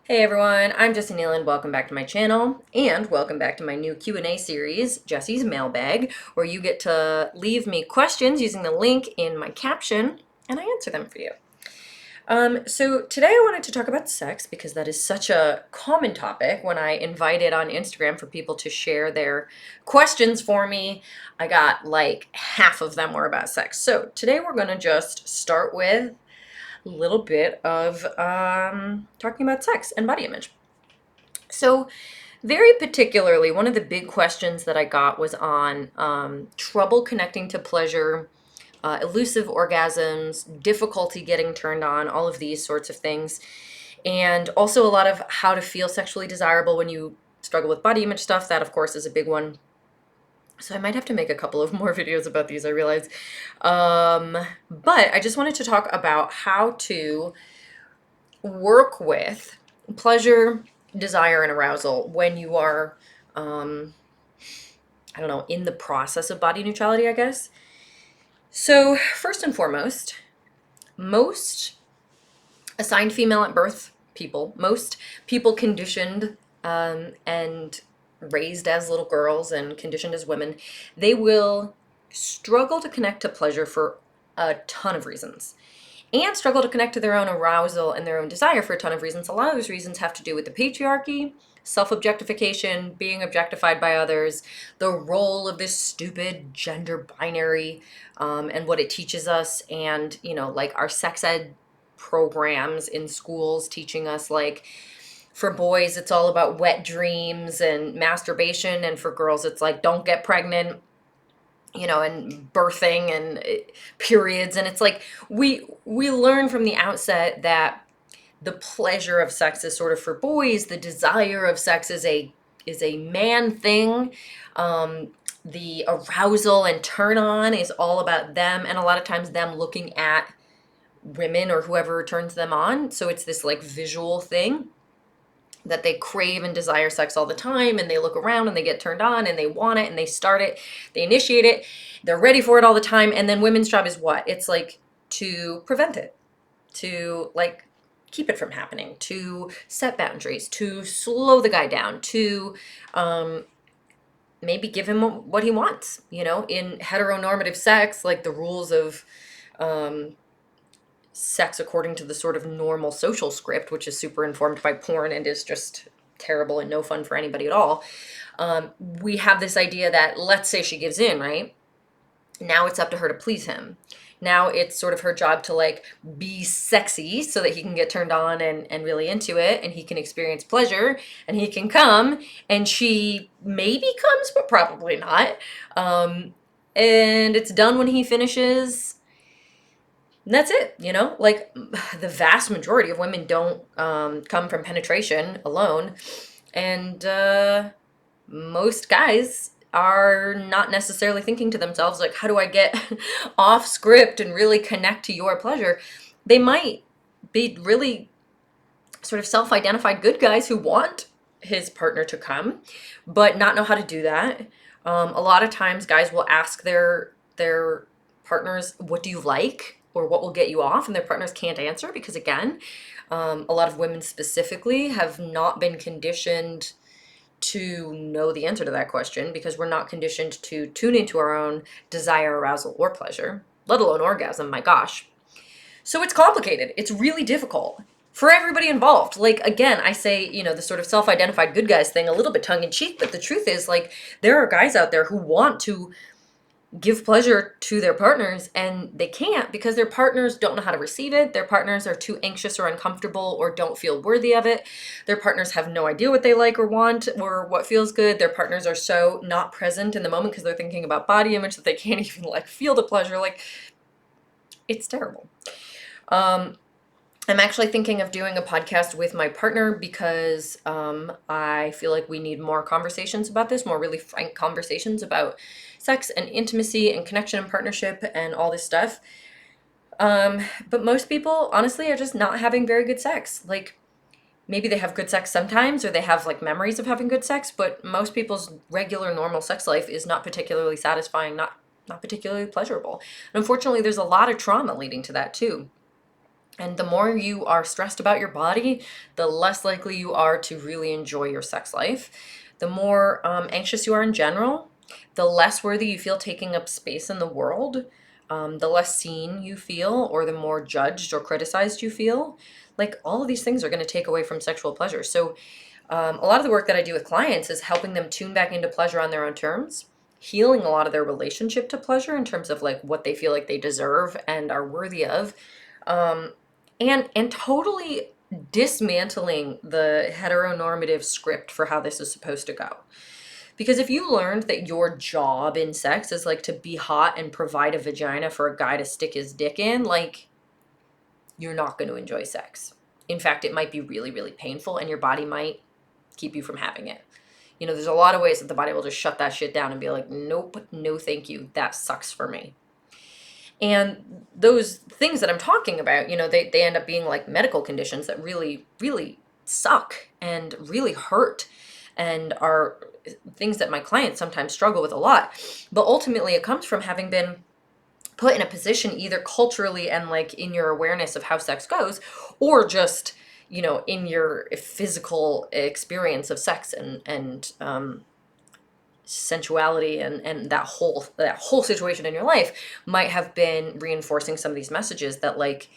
Hey everyone, I'm Jessi and welcome back to my channel, and welcome back to my new Q&A series, Jessi's Mailbag, where you get to leave me questions using the link in my caption, and I answer them for you. So today I wanted to talk about sex because that is such a common topic. When I invited on Instagram for people to share their questions for me, I got like half of them were about sex. So today we're going to just start with little bit of talking about sex and body image. So, very particularly, one of the big questions that I got was on trouble connecting to pleasure, elusive orgasms, difficulty getting turned on, all of these sorts of things. And also a lot of how to feel sexually desirable when you struggle with body image stuff. That, of course, is a big one. So I might have to make a couple of more videos about these, I realize. But I just wanted to talk about how to work with pleasure, desire, and arousal when you are, um, I don't know, in the process of body neutrality, I guess. So, first and foremost, most assigned female at birth people, most people conditioned and raised as little girls and conditioned as women, they will struggle to connect to pleasure for a ton of reasons and struggle to connect to their own arousal and their own desire for a ton of reasons. A lot of those reasons have to do with the patriarchy, self-objectification, being objectified by others, the role of this stupid gender binary, and what it teaches us, and like our sex ed programs in schools teaching us, like, for boys it's all about wet dreams and masturbation, and for girls it's like don't get pregnant, and birthing and periods. And it's like we learn from the outset that the pleasure of sex is sort of for boys, the desire of sex is a man thing. The arousal and turn on is all about them, and a lot of times them looking at women or whoever turns them on. So it's this like visual thing that they crave and desire sex all the time, and they look around and they get turned on and they want it and they start it, they initiate it, they're ready for it all the time. And then women's job is what? It's like to prevent it, to like keep it from happening, to set boundaries, to slow the guy down, to maybe give him what he wants. In heteronormative sex, like the rules of um, sex according to the sort of normal social script, which is super informed by porn and is just terrible and no fun for anybody at all. We have this idea that, let's say she gives in, right? Now it's up to her to please him. Now it's sort of her job to like be sexy so that he can get turned on and really into it, and he can experience pleasure and he can come, and she maybe comes, but probably not. And it's done when he finishes. And that's it, like the vast majority of women don't come from penetration alone. And most guys are not necessarily thinking to themselves, like, how do I get off script and really connect to your pleasure? They might be really sort of self-identified good guys who want his partner to come, but not know how to do that. A lot of times guys will ask their partners, what do you like? Or what will get you off? And their partners can't answer because, again, a lot of women specifically have not been conditioned to know the answer to that question, because we're not conditioned to tune into our own desire, arousal, or pleasure, let alone orgasm. My gosh. So it's complicated. It's really difficult for everybody involved. Like, again, I say, the sort of self-identified good guys thing a little bit tongue in cheek, but the truth is, like, there are guys out there who want to give pleasure to their partners, and they can't because their partners don't know how to receive it. Their partners are too anxious or uncomfortable or don't feel worthy of it. Their partners have no idea what they like or want or what feels good. Their partners are so not present in the moment because they're thinking about body image that they can't even like feel the pleasure. Like, it's terrible. I'm actually thinking of doing a podcast with my partner because I feel like we need more conversations about this, more really frank conversations about sex and intimacy and connection and partnership and all this stuff. But most people, honestly, are just not having very good sex. Like, maybe they have good sex sometimes, or they have like memories of having good sex, but most people's regular normal sex life is not particularly satisfying, not particularly pleasurable. And unfortunately, there's a lot of trauma leading to that too. And the more you are stressed about your body, the less likely you are to really enjoy your sex life. The more anxious you are in general, the less worthy you feel taking up space in the world, the less seen you feel, or the more judged or criticized you feel. Like, all of these things are going to take away from sexual pleasure. So a lot of the work that I do with clients is helping them tune back into pleasure on their own terms, healing a lot of their relationship to pleasure in terms of like what they feel like they deserve and are worthy of, um, and totally dismantling the heteronormative script for how this is supposed to go. Because if you learned that your job in sex is like to be hot and provide a vagina for a guy to stick his dick in, like, you're not going to enjoy sex. In fact, it might be really, really painful, and your body might keep you from having it. You know, there's a lot of ways that the body will just shut that shit down and be like, nope, no thank you, that sucks for me. And those things that I'm talking about, you know, they end up being like medical conditions that really, really suck and really hurt, and are things that my clients sometimes struggle with a lot. But ultimately, it comes from having been put in a position, either culturally and like in your awareness of how sex goes, or just, you know, in your physical experience of sex and sensuality, and that whole situation in your life might have been reinforcing some of these messages that like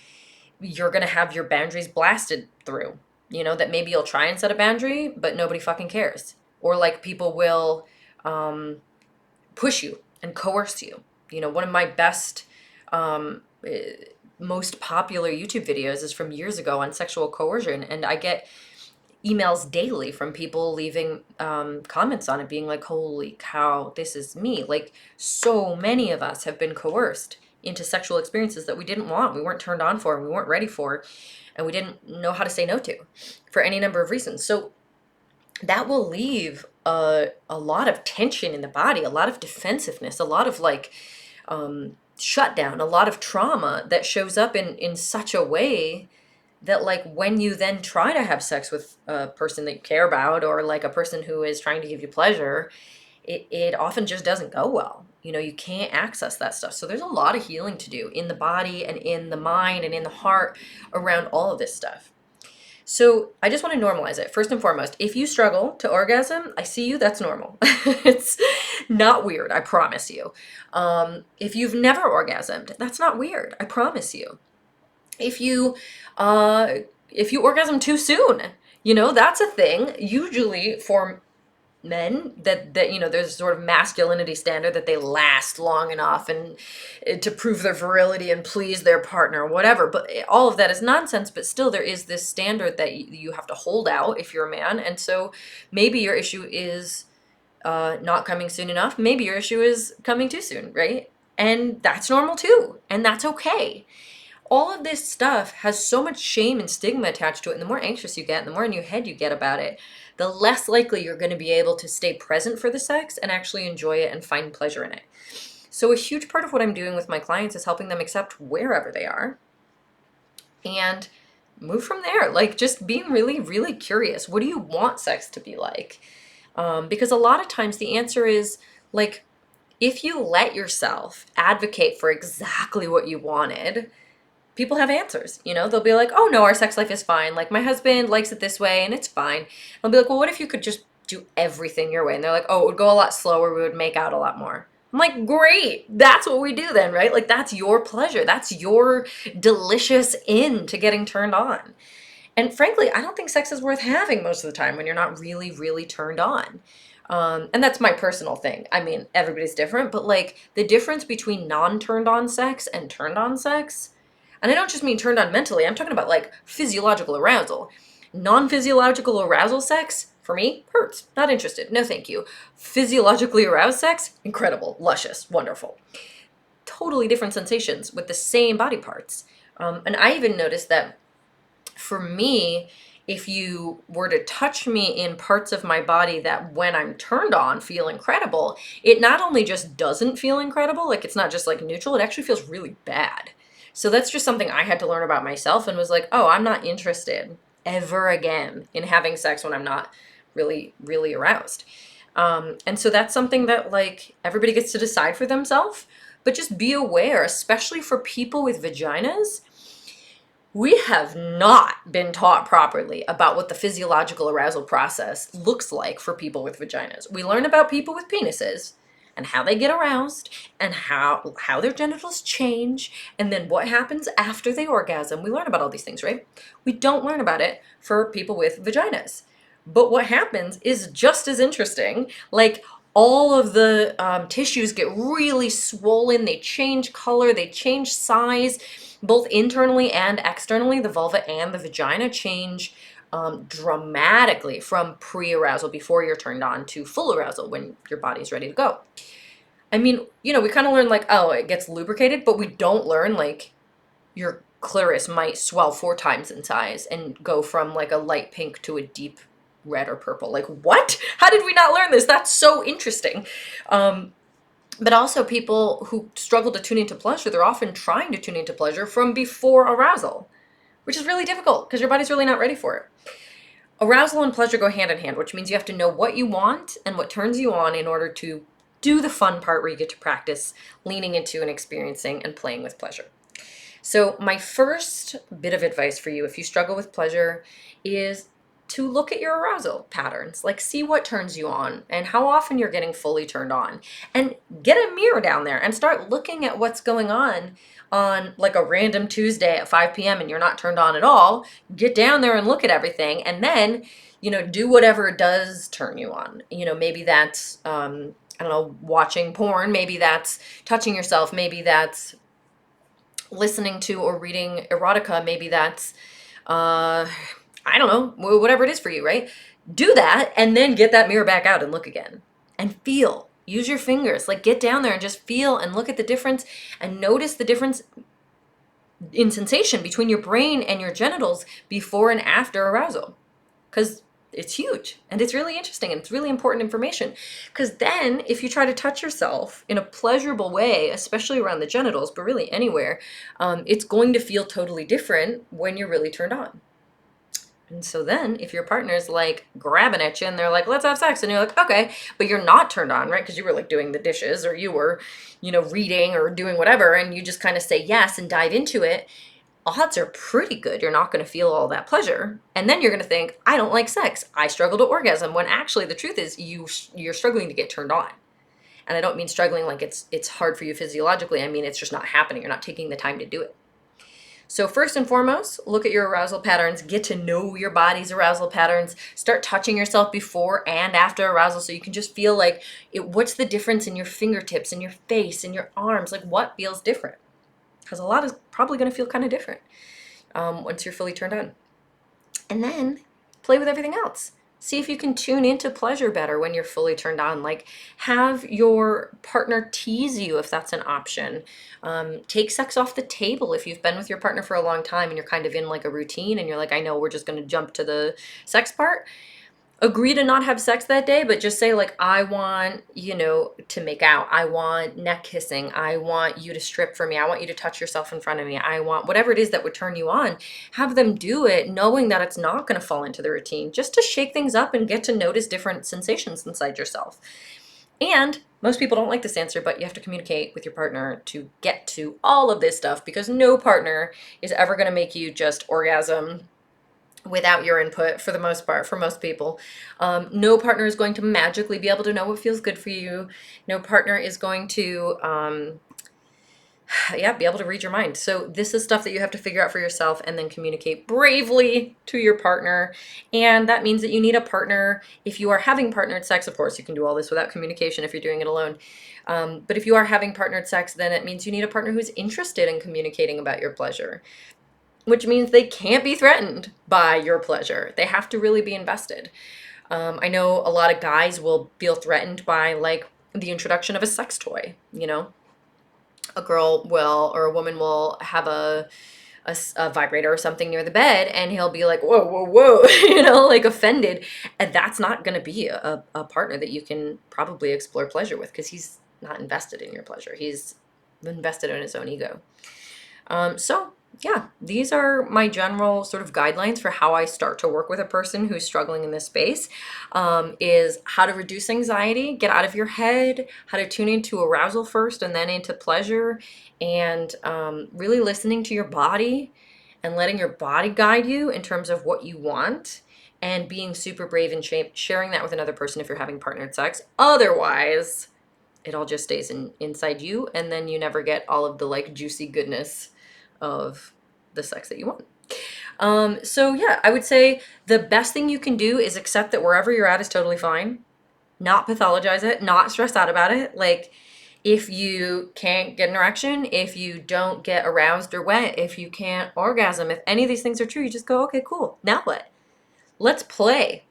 you're gonna have your boundaries blasted through. You know, that maybe you'll try and set a boundary, but nobody fucking cares. Or like people will push you and coerce you. You know, one of my best, most popular YouTube videos is from years ago on sexual coercion, and I get emails daily from people leaving comments on it being like, holy cow, this is me. Like, so many of us have been coerced into sexual experiences that we didn't want, we weren't turned on for, we weren't ready for, and we didn't know how to say no to for any number of reasons. So that will leave a lot of tension in the body, a lot of defensiveness, a lot of like shutdown, a lot of trauma that shows up in such a way that like when you then try to have sex with a person that you care about, or like a person who is trying to give you pleasure, it often just doesn't go well. You know, you can't access that stuff. So there's a lot of healing to do in the body and in the mind and in the heart around all of this stuff. So I just want to normalize it. First and foremost, if you struggle to orgasm, I see you, that's normal. It's not weird, I promise you. If you've never orgasmed, that's not weird, I promise you. If you orgasm too soon, you know, that's a thing. Usually for men, that you know, there's sort of masculinity standard that they last long enough and to prove their virility and please their partner or whatever. But all of that is nonsense. But still, there is this standard that you have to hold out if you're a man. And so maybe your issue is not coming soon enough. Maybe your issue is coming too soon, right? And that's normal too, and that's okay. All of this stuff has so much shame and stigma attached to it, and the more anxious you get and the more in your head you get about it, the less likely you're going to be able to stay present for the sex and actually enjoy it and find pleasure in it. So a huge part of what I'm doing with my clients is helping them accept wherever they are and move from there. Like, just being really, really curious. What do you want sex to be like? Because a lot of times the answer is like, if you let yourself advocate for exactly what you wanted, people have answers. You know, they'll be like, oh no, our sex life is fine. Like, my husband likes it this way and it's fine. I'll be like, well, what if you could just do everything your way? And they're like, oh, it would go a lot slower. We would make out a lot more. I'm like, great. That's what we do then, right? Like, that's your pleasure. That's your delicious in to getting turned on. And frankly, I don't think sex is worth having most of the time when you're not really, really turned on. And that's my personal thing. I mean, everybody's different, but like the difference between non-turned on sex and turned on sex, and I don't just mean turned on mentally, I'm talking about like physiological arousal. Non-physiological arousal sex, for me, hurts. Not interested. No thank you. Physiologically aroused sex, incredible, luscious, wonderful. Totally different sensations with the same body parts. And I even noticed that for me, if you were to touch me in parts of my body that when I'm turned on feel incredible, it not only just doesn't feel incredible, like it's not just like neutral, it actually feels really bad. So that's just something I had to learn about myself, and was like, oh, I'm not interested ever again in having sex when I'm not really, really aroused. And so that's something that like everybody gets to decide for themselves, but just be aware, especially for people with vaginas. We have not been taught properly about what the physiological arousal process looks like for people with vaginas. We learn about people with penises and how they get aroused and how their genitals change and then what happens after they orgasm. We learn about all these things, right? We don't learn about it for people with vaginas. But what happens is just as interesting. Like, all of the tissues get really swollen, they change color, they change size, both internally and externally. The vulva and the vagina change dramatically from pre-arousal, before you're turned on, to full arousal when your body's ready to go. I mean, we kind of learn like, oh, it gets lubricated, but we don't learn like your clitoris might swell 4 times in size and go from like a light pink to a deep red or purple. Like, what? How did we not learn this? That's so interesting. But also, people who struggle to tune into pleasure, they're often trying to tune into pleasure from before arousal, which is really difficult because your body's really not ready for it. Arousal and pleasure go hand in hand, which means you have to know what you want and what turns you on in order to do the fun part where you get to practice leaning into and experiencing and playing with pleasure. So my first bit of advice for you, if you struggle with pleasure, is to look at your arousal patterns. Like, see what turns you on and how often you're getting fully turned on. And get a mirror down there and start looking at what's going on like a random Tuesday at 5 p.m. and you're not turned on at all. Get down there and look at everything, and then, do whatever does turn you on. Maybe that's, I don't know, watching porn. Maybe that's touching yourself. Maybe that's listening to or reading erotica. Maybe that's, I don't know, whatever it is for you, right? Do that and then get that mirror back out and look again and feel. Use your fingers. Like, get down there and just feel and look at the difference and notice the difference in sensation between your brain and your genitals before and after arousal. Because it's huge and it's really interesting and it's really important information. Because then if you try to touch yourself in a pleasurable way, especially around the genitals, but really anywhere, it's going to feel totally different when you're really turned on. And so then if your partner's like grabbing at you and they're like, let's have sex, and you're like, okay, but you're not turned on, right? Because you were like doing the dishes, or you were, reading or doing whatever, and you just kind of say yes and dive into it, odds are pretty good you're not going to feel all that pleasure. And then you're going to think, I don't like sex, I struggle to orgasm, when actually the truth is you're struggling to get turned on. And I don't mean struggling like it's hard for you physiologically. I mean, it's just not happening. You're not taking the time to do it. So first and foremost, look at your arousal patterns, get to know your body's arousal patterns, start touching yourself before and after arousal so you can just feel like, what's the difference in your fingertips, in your face, in your arms, like what feels different? Because a lot is probably going to feel kind of different once you're fully turned on. And then play with everything else. See if you can tune into pleasure better when you're fully turned on. Like, have your partner tease you if that's an option. Take sex off the table if you've been with your partner for a long time and you're kind of in like a routine and you're like, I know we're just going to jump to the sex part. Agree to not have sex that day, but just say like, I want, to make out. I want neck kissing. I want you to strip for me. I want you to touch yourself in front of me. I want whatever it is that would turn you on. Have them do it knowing that it's not going to fall into the routine, just to shake things up and get to notice different sensations inside yourself. And most people don't like this answer, but you have to communicate with your partner to get to all of this stuff, because no partner is ever going to make you just orgasm without your input, for the most part, for most people. No partner is going to magically be able to know what feels good for you. No partner is going to, be able to read your mind. So this is stuff that you have to figure out for yourself and then communicate bravely to your partner. And that means that you need a partner. If you are having partnered sex, of course, you can do all this without communication if you're doing it alone. But if you are having partnered sex, then it means you need a partner who's interested in communicating about your pleasure, which means they can't be threatened by your pleasure. They have to really be invested. I know a lot of guys will feel threatened by like the introduction of a sex toy. A girl will, or a woman will have a vibrator or something near the bed, and he'll be like, whoa, whoa, whoa, like offended. And that's not going to be a partner that you can probably explore pleasure with, because he's not invested in your pleasure. He's invested in his own ego. So yeah, these are my general sort of guidelines for how I start to work with a person who's struggling in this space, is how to reduce anxiety, get out of your head, how to tune into arousal first and then into pleasure, and really listening to your body and letting your body guide you in terms of what you want, and being super brave and sharing that with another person if you're having partnered sex. Otherwise, it all just stays inside you, and then you never get all of the like juicy goodness of the sex that you want. So yeah, I would say the best thing you can do is accept that wherever you're at is totally fine. Not pathologize it, not stress out about it. Like, if you can't get an erection, if you don't get aroused or wet, if you can't orgasm, if any of these things are true, you just go, okay, cool. Now what? Let's play.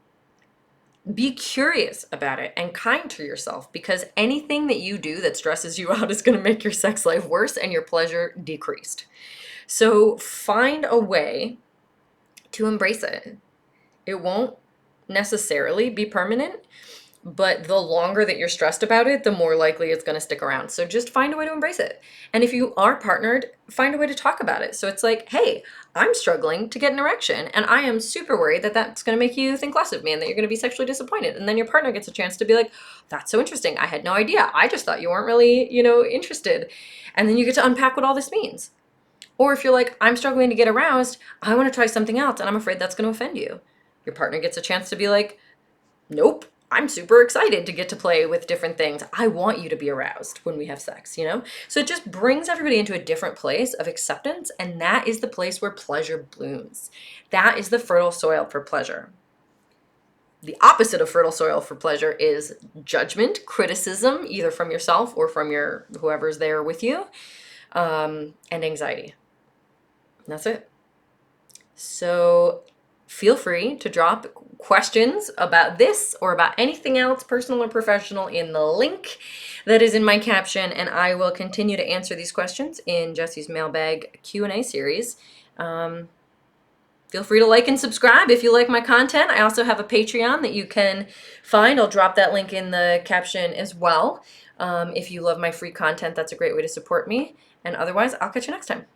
Be curious about it and kind to yourself, because anything that you do that stresses you out is going to make your sex life worse and your pleasure decreased. So find a way to embrace it. It won't necessarily be permanent, but the longer that you're stressed about it, the more likely it's going to stick around. So just find a way to embrace it. And if you are partnered, find a way to talk about it. So it's like, hey, I'm struggling to get an erection, and I am super worried that that's going to make you think less of me and that you're going to be sexually disappointed. And then your partner gets a chance to be like, that's so interesting. I had no idea. I just thought you weren't really, interested. And then you get to unpack what all this means. Or if you're like, I'm struggling to get aroused, I want to try something else, and I'm afraid that's going to offend you. Your partner gets a chance to be like, nope, I'm super excited to get to play with different things. I want you to be aroused when we have sex, So it just brings everybody into a different place of acceptance, and that is the place where pleasure blooms. That is the fertile soil for pleasure. The opposite of fertile soil for pleasure is judgment, criticism, either from yourself or from whoever's there with you, and anxiety. And that's it. So feel free to drop questions about this or about anything else, personal or professional, in the link that is in my caption, and I will continue to answer these questions in Jessi's Mailbag Q&A series. Feel free to like and subscribe if you like my content. I also have a Patreon that you can find. I'll drop that link in the caption as well. If you love my free content, that's a great way to support me. And otherwise, I'll catch you next time.